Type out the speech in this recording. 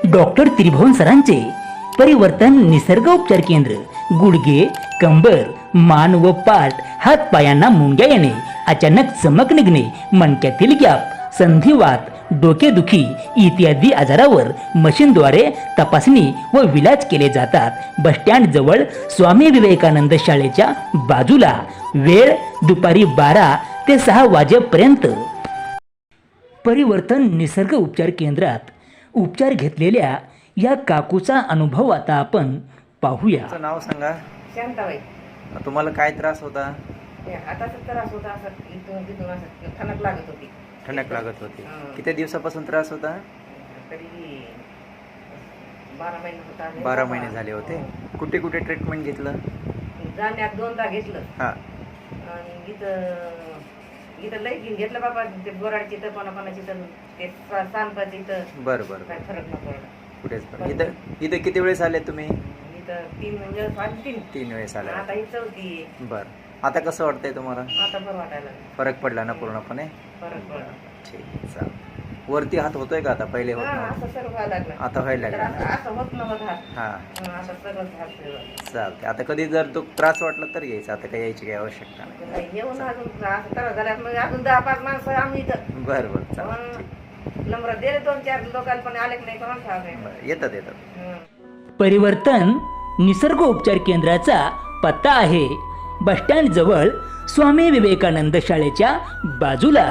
Doctor त्रिभुवन सरांचे परिवर्तन निसर्ग उपचार केंद्र. गुडघे, कंबर, मान व पाठ, हात पायांना मुंग्या येणे, अचानक चमक निघणे, मणक्यातील गॅप, संधिवात, डोकेदुखी इत्यादी आजारावर मशीनद्वारे तपासणी व विलाज केले जातात. बस स्टँड जवळ स्वामी विवेकानंद शाळेच्या बाजूला. वेळ दुपारी 12 ते 6 वाजेपर्यंत. परिवर्तन निसर्ग उपचार केंद्रात उपचार घेतलेल्या या काकूचा अनुभव आता आपण पाहूया. तुमचं नाव सांगा. शांताबाई. तुम्हाला काय त्रास होता? आता तर त्रास होता, असं इथून तिथून असं ठणक लागत होती. ठणक लागत होती. हां. किती दिवसापासून त्रास होता? तरी 12 महिने होता. 12 महिने झाले होते. कुठे कुठे ट्रीटमेंट घेतलं? जाण्यात 2दा घेतलं हां. आणि इथं लई घेतलं बाबा. ते बोराडची तर कोणाकोणाची तर ते सांपाची तर बरं बरं काय बरं. फरक न पडला. कुठेच बरं. इथं किती वेळेस आले तुम्ही? इथं 3 म्हणजे 3 वेळेस आले. आता ही 4थी. बरं. आता कसं वाटतंय तुम्हाला? आता बरं वाटायला लागलं. फरक पडला ना पूर्णपणे? फरक पडला. ठीक. चालेल. वरती हात होतोय का आता? पहिले होत हां, नव्हतं. असं सर्व व्हायला लागलं. आता व्हायला तर लागलं ना? असं होत नव्हतं हात. हां. आता सगळं झालं. चालते. आता कधी जर तो त्रास वाटला तर यायचं. आता काही यायची काही आवश्यकता नाही. नाही, येऊन अजून असं त्रास झाल्यात मग अजून 10-5 माणसं आम्ही इथं बरं बरं. चालेल. ठीक. नंबर दिले 2-4 लोकांना, पण आले की नाही कोणाला ठाऊक नाही. बरं. येतात. परिवर्तन निसर्ग उपचार केंद्राचा पत्ता आहे बस स्टँड जवळ स्वामी विवेकानंद शाळेच्या बाजूला.